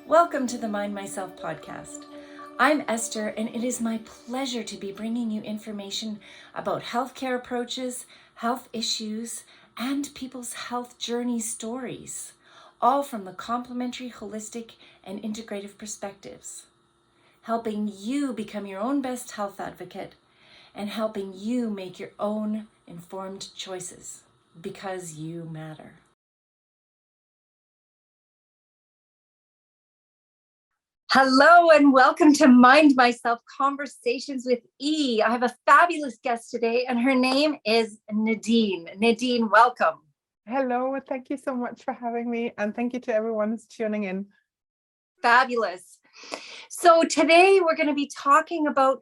Welcome to the Mind Myself podcast. I'm Esther, and it is my pleasure to be bringing you information about healthcare approaches, health issues, and people's health journey stories, all from the complementary, holistic, and integrative perspectives, helping you become your own best health advocate and helping you make your own informed choices because you matter. Hello and welcome to Mind Myself Conversations with E. I have a fabulous guest today and her name is Nadine. Nadine, welcome. Hello, thank you so much for having me, and thank you to everyone who's tuning in. Fabulous. So today we're going to be talking about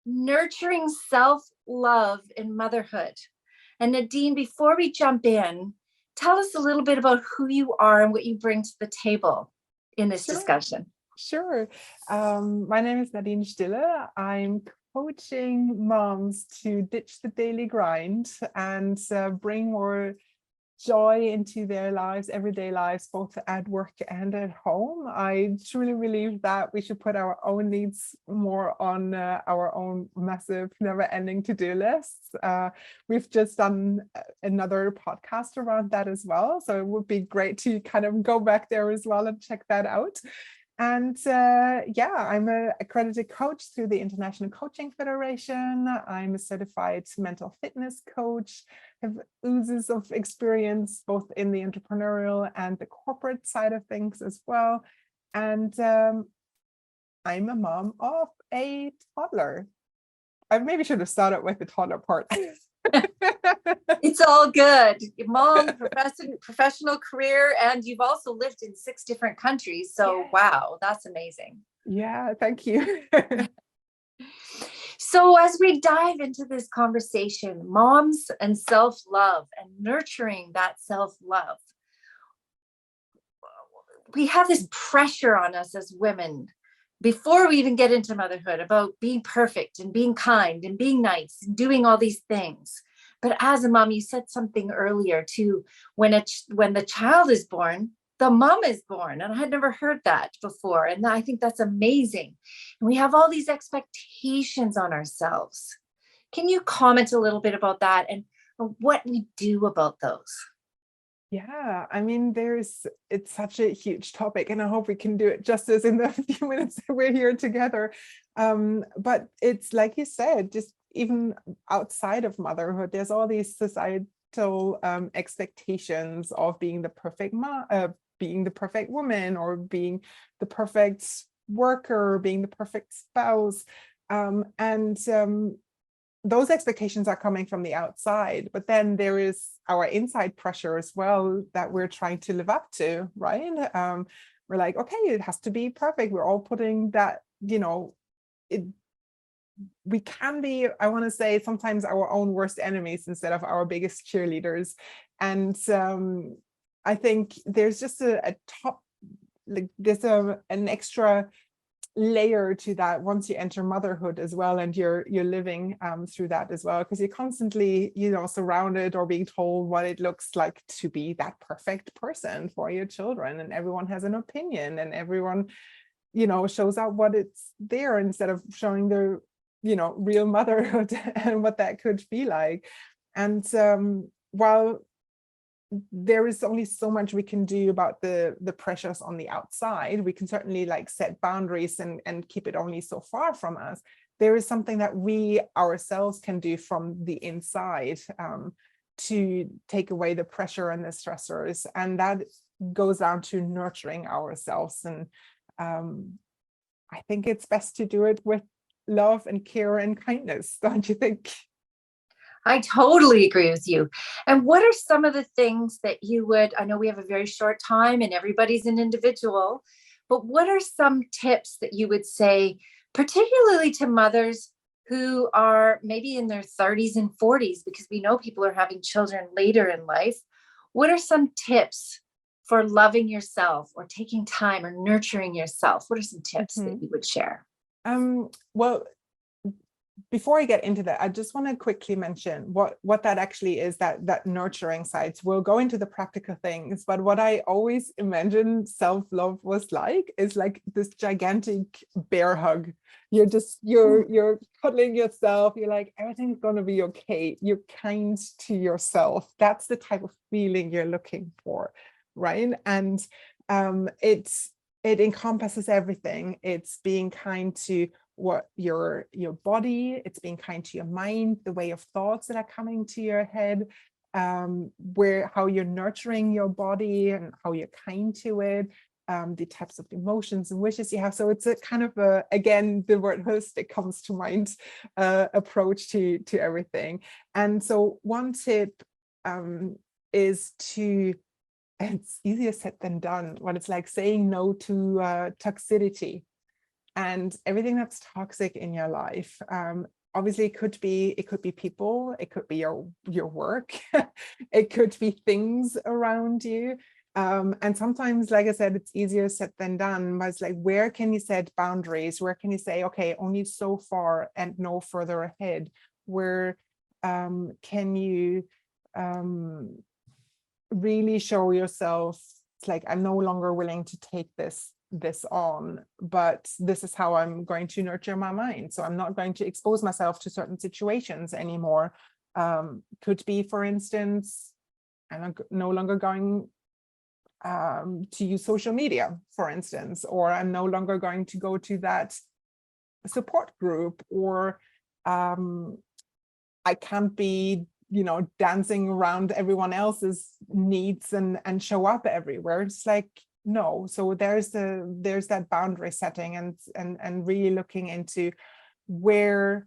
nurturing self-love in motherhood. And Nadine, before we jump in, tell us a little bit about who you are and what you bring to the table in this discussion. Sure. My name is Nadine Stille. I'm coaching moms to ditch the daily grind and bring more joy into their lives, everyday lives, both at work and at home. I truly believe that we should put our own needs more on our own massive, never-ending to-do lists. We've just done another podcast around that as well, so it would be great to kind of go back there as well and check that out. And I'm an accredited coach through the International Coaching Federation. I'm a certified mental fitness coach, have oozes of experience both in the entrepreneurial and the corporate side of things as well. And I'm a mom of a toddler. I maybe should have started with the toddler part. It's all good. Mom, professional career, and you've also lived in 6 different countries. So, wow, that's amazing. Yeah, thank you. So as we dive into this conversation, moms and self-love and nurturing that self-love, we have this pressure on us as women before we even get into motherhood about being perfect and being kind and being nice and doing all these things. But as a mom, you said something earlier too, when the child is born, the mom is born. And I had never heard that before. And I think that's amazing. And we have all these expectations on ourselves. Can you comment a little bit about that and what we do about those? Yeah, I mean, it's such a huge topic, and I hope we can do it justice in the few minutes that we're here together. But it's like you said, just even outside of motherhood, there's all these societal expectations of being the perfect mom, being the perfect woman, or being the perfect worker, being the perfect spouse. Those expectations are coming from the outside, but then there is our inside pressure as well that we're trying to live up to, right? We're like, okay, it has to be perfect. We're all putting that, we can be, I want to say, sometimes our own worst enemies instead of our biggest cheerleaders. And I think there's just an extra layer to that once you enter motherhood as well, and you're living through that as well, because you're constantly surrounded or being told what it looks like to be that perfect person for your children, and everyone has an opinion, and everyone shows out what it's there instead of showing the real motherhood and what that could be like. And while there is only so much we can do about the pressures on the outside, we can certainly set boundaries and keep it only so far from us. There is something that we ourselves can do from the inside to take away the pressure and the stressors, and that goes down to nurturing ourselves. And I think it's best to do it with love and care and kindness, don't you think? I totally agree with you. And what are some of the things that I know we have a very short time and everybody's an individual, but what are some tips that you would say, particularly to mothers who are maybe in their 30s and 40s, because we know people are having children later in life? What are some tips for loving yourself or taking time or nurturing yourself? What are some tips that you would share? Well, before I get into that, I just want to quickly mention what that actually is, that nurturing side. We'll go into the practical things, but what I always imagined self-love was like is like this gigantic bear hug. You're cuddling yourself. You're like, everything's going to be okay. You're kind to yourself. That's the type of feeling you're looking for, right? And it encompasses everything. It's being kind to what your body, it's being kind to your mind, the way of thoughts that are coming to your head, how you're nurturing your body and how you're kind to it, the types of emotions and wishes you have. So it's a kind of a, again, the word holistic comes to mind, approach to everything. And so one tip is to, it's easier said than done, what it's like saying no to toxicity and everything that's toxic in your life. Obviously it could be people, it could be your work, it could be things around you. And sometimes, like I said, it's easier said than done, but it's like, where can you set boundaries? Where can you say, okay, only so far and no further ahead? Where can you really show yourself, it's like, I'm no longer willing to take this on, but this is how I'm going to nurture my mind. So I'm not going to expose myself to certain situations anymore. Could be, for instance, I'm no longer going to use social media, for instance, or I'm no longer going to go to that support group, or I can't be, dancing around everyone else's needs and show up everywhere. It's like, no. So there's that boundary setting and really looking into where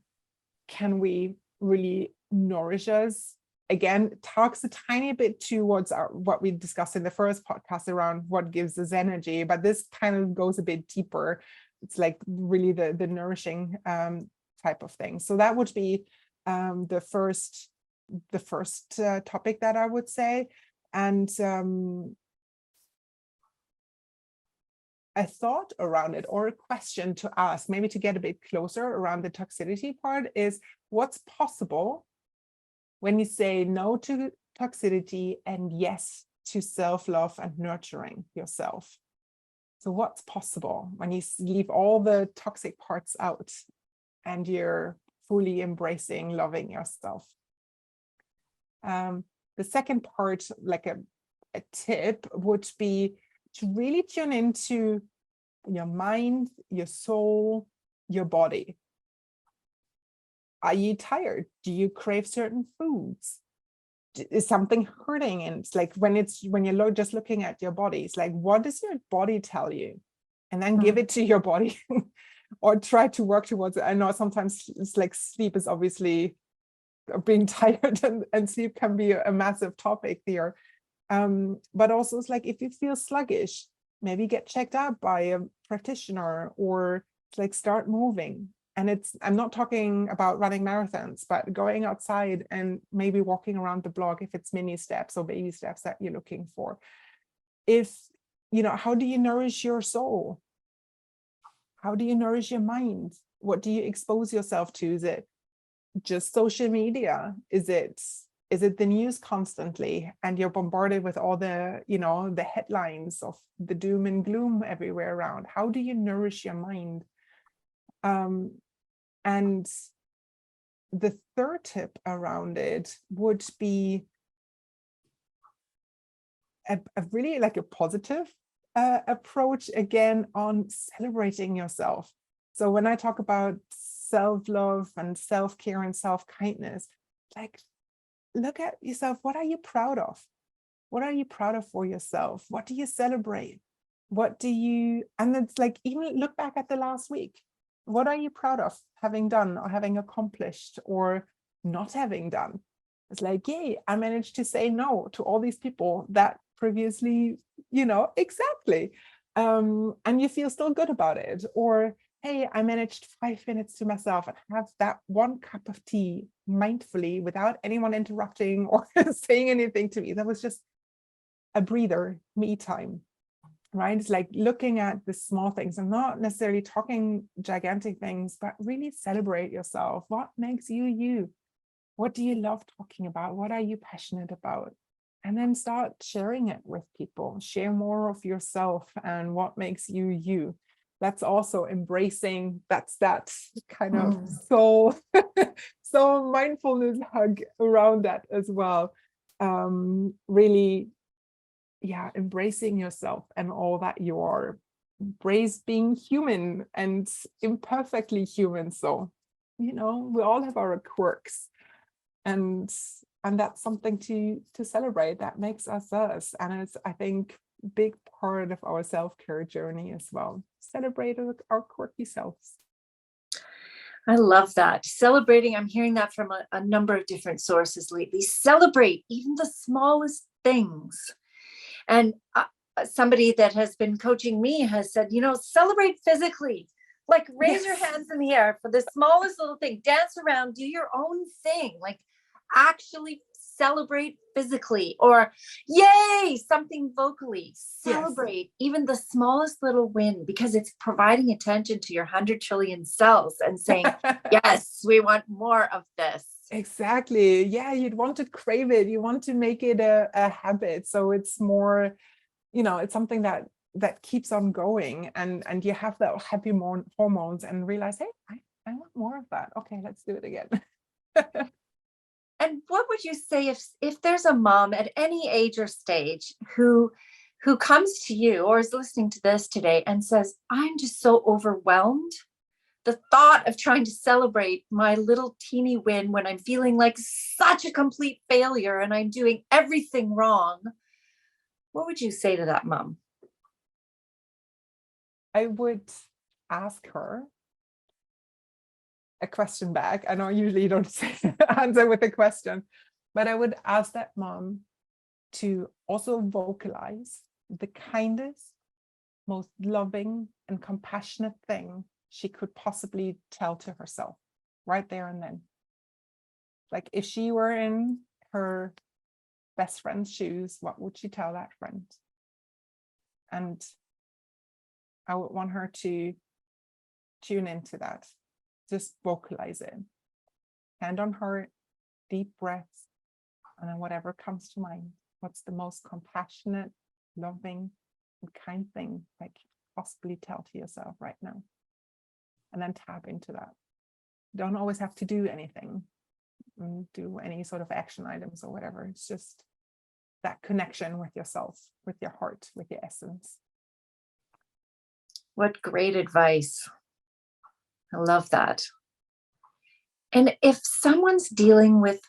can we really nourish us. Again, talks a tiny bit towards what we discussed in the first podcast around what gives us energy, but this kind of goes a bit deeper. It's like really the nourishing type of thing. So that would be the first topic that I would say. And a thought around it, or a question to ask, maybe to get a bit closer around the toxicity part, is what's possible when you say no to toxicity and yes to self-love and nurturing yourself. So what's possible when you leave all the toxic parts out and you're fully embracing loving yourself? The second part, like a tip, would be to really tune into your mind, your soul, your body. Are you tired? Do you crave certain foods? Is something hurting? And it's like when you're just looking at your body, it's like, what does your body tell you? And then give it to your body or try to work towards it. I know sometimes it's like sleep is obviously, being tired and sleep can be a massive topic there. But also it's like, if you feel sluggish, maybe get checked out by a practitioner, or like start moving. And I'm not talking about running marathons, but going outside and maybe walking around the block, if it's mini steps or baby steps that you're looking for. How do you nourish your soul? How do you nourish your mind? What do you expose yourself to? Is it just social media? Is it the news constantly, and you're bombarded with all the the headlines of the doom and gloom everywhere around? How do you nourish your mind? And the third tip around it would be a really like a positive approach, again, on celebrating yourself. So when I talk about self-love and self-care and self-kindness, like, look at yourself. What are you proud of? What are you proud of for yourself? What do you celebrate? And it's like, even look back at the last week. What are you proud of having done or having accomplished or not having done? It's like, yay, I managed to say no to all these people that previously, exactly. And you feel still good about it. Or, hey, I managed 5 minutes to myself and have that one cup of tea mindfully without anyone interrupting or saying anything to me. That was just a breather, me time. right? It's like looking at the small things and not necessarily talking gigantic things, but really celebrate yourself. What makes you you? What do you love talking about? What are you passionate about? And then start sharing it with people. Share more of yourself and what makes you you. That's also embracing, that's that kind of soul mindfulness hug around that as well. Really, yeah, embracing yourself and all that you are. Embrace being human and imperfectly human. So, we all have our quirks, and that's something to celebrate. That makes us us, and it's, I think, big part of our self-care journey as well. Celebrate our quirky selves. I love that. Celebrating, I'm hearing that from a number of different sources lately. Celebrate even the smallest things. And somebody that has been coaching me has said, celebrate physically. Like raise your hands in the air for the smallest little thing. Dance around, do your own thing. Like actually celebrate physically, or yay, something vocally. Celebrate even the smallest little win, because it's providing attention to your 100 trillion cells and saying, yes, we want more of this. Exactly. Yeah, you'd want to crave it. You want to make it a habit. So it's more, it's something that keeps on going, and you have the happy hormones and realize, hey, I want more of that. Okay, let's do it again. And what would you say if there's a mom at any age or stage who comes to you or is listening to this today and says, I'm just so overwhelmed. The thought of trying to celebrate my little teeny win when I'm feeling like such a complete failure and I'm doing everything wrong. What would you say to that mom? I would ask her a question back. I know usually you don't answer with a question, but I would ask that mom to also vocalize the kindest, most loving and compassionate thing she could possibly tell to herself right there and then. Like if she were in her best friend's shoes, what would she tell that friend? And I would want her to tune into that. Just vocalize it. Hand on heart, deep breaths, and then whatever comes to mind. What's the most compassionate, loving, and kind thing that you could possibly tell to yourself right now? And then tap into that. You don't always have to do anything, do any sort of action items or whatever. It's just that connection with yourself, with your heart, with your essence. What great advice. I love that. And if someone's dealing with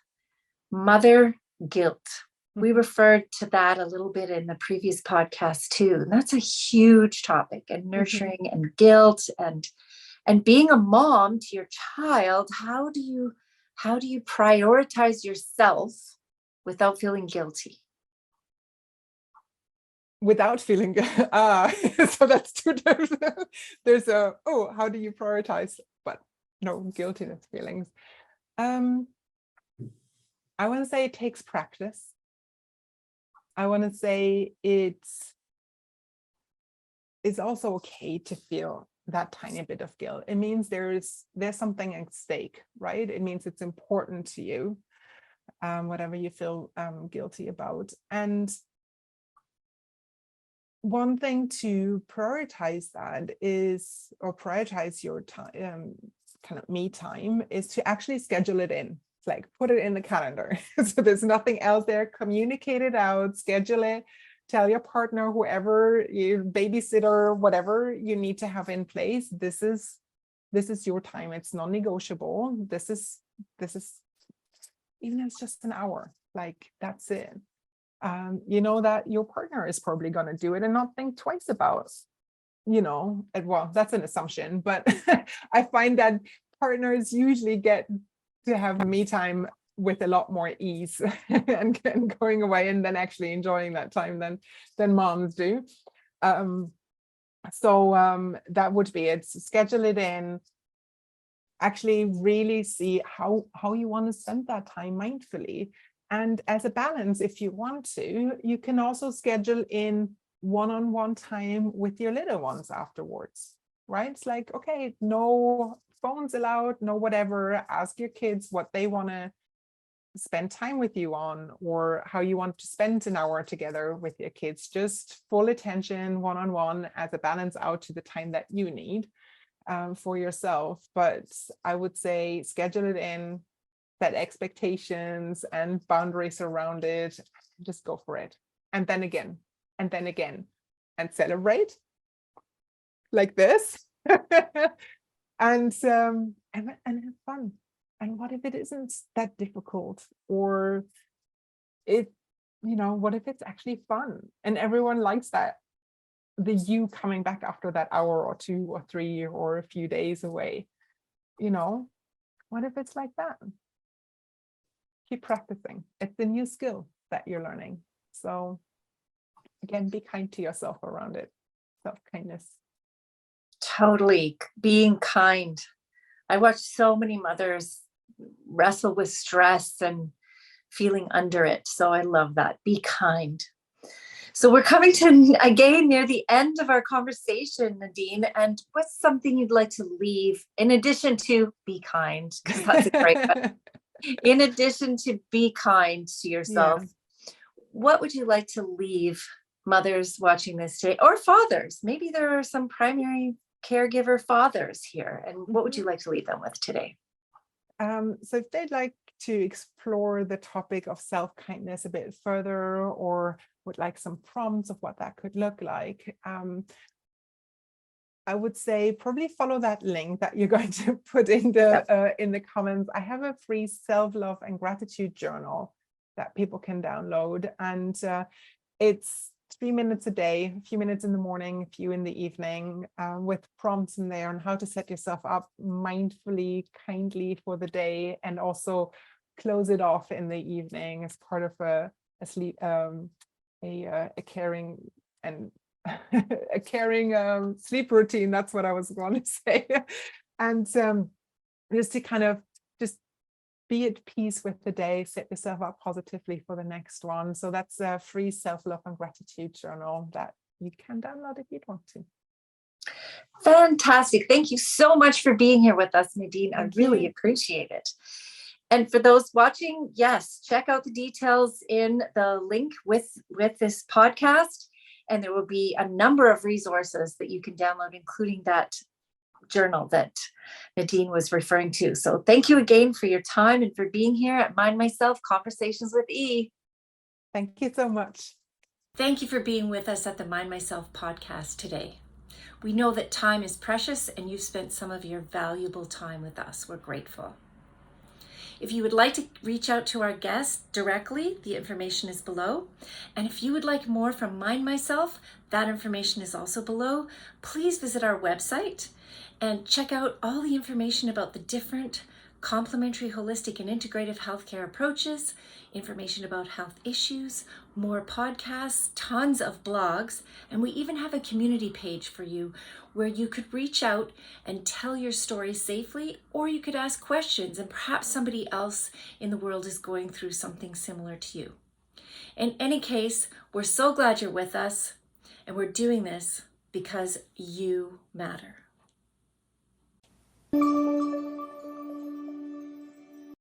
mother guilt, we referred to that a little bit in the previous podcast too. And that's a huge topic, and nurturing and guilt and being a mom to your child. How do you prioritize yourself without feeling guilty? Without feeling so that's two terms. There's how do you prioritize, but no guiltiness feelings. I want to say it takes practice. I want to say it's also okay to feel that tiny bit of guilt. It means there's something at stake, right? It means it's important to you, whatever you feel guilty about. And one thing to prioritize prioritize your time, kind of me time, is to actually schedule it in. It's like put it in the calendar. So there's nothing else there. Communicate it out, schedule it, tell your partner, whoever, your babysitter, whatever you need to have in place. This is your time. It's non-negotiable. This is even if it's just an hour, like that's it. You know that your partner is probably going to do it and not think twice about, well, that's an assumption, but I find that partners usually get to have me time with a lot more ease and going away and then actually enjoying that time than moms do. So that would be it. Schedule it in. Actually really see how you want to spend that time mindfully. And as a balance, if you want to, you can also schedule in one-on-one time with your little ones afterwards, right? It's like, okay, no phones allowed, no whatever. Ask your kids what they want to spend time with you on, or how you want to spend an hour together with your kids. Just full attention, one-on-one, as a balance out to the time that you need for yourself. But I would say schedule it in, set expectations and boundaries around it. Just go for it. And then again, and then again, and celebrate like this. and have fun. And what if it isn't that difficult? Or what if it's actually fun and everyone likes that? The you coming back after that hour or 2 or 3 or a few days away, what if it's like that? Keep practicing. It's a new skill that you're learning. So again, be kind to yourself around it. Self-kindness. Totally. Being kind. I watch so many mothers wrestle with stress and feeling under it. So I love that. Be kind. So we're coming to, again, near the end of our conversation, Nadine. And what's something you'd like to leave in addition to be kind? Because that's a great one. In addition to be kind to yourself, what would you like to leave mothers watching this today, or fathers? Maybe there are some primary caregiver fathers here. And what would you like to leave them with today? So if they'd like to explore the topic of self-kindness a bit further, or would like some prompts of what that could look like, I would say probably follow that link that you're going to put in the comments. I have a free self-love and gratitude journal that people can download, and it's 3 minutes a day, a few minutes in the morning, a few in the evening, with prompts in there on how to set yourself up mindfully, kindly for the day, and also close it off in the evening as part of a caring and a caring sleep routine. That's what I was going to say. And just to kind of just be at peace with the day, set yourself up positively for the next one. So that's a free self-love and gratitude journal that you can download if you'd want to. Fantastic. Thank you so much for being here with us, Nadine. I really appreciate it. And for those watching, yes, check out the details in the link with this podcast. And there will be a number of resources that you can download, including that journal that Nadine was referring to. So thank you again for your time and for being here at Mind Myself Conversations with E. Thank you so much. Thank you for being with us at the Mind Myself podcast today. We know that time is precious and you've spent some of your valuable time with us. We're grateful. If you would like to reach out to our guest directly, the information is below. And if you would like more from Mind Myself, that information is also below. Please visit our website and check out all the information about the different complementary, holistic, and integrative healthcare approaches, information about health issues, more podcasts, tons of blogs, and we even have a community page for you where you could reach out and tell your story safely, or you could ask questions and perhaps somebody else in the world is going through something similar to you. In any case, we're so glad you're with us, and we're doing this because you matter.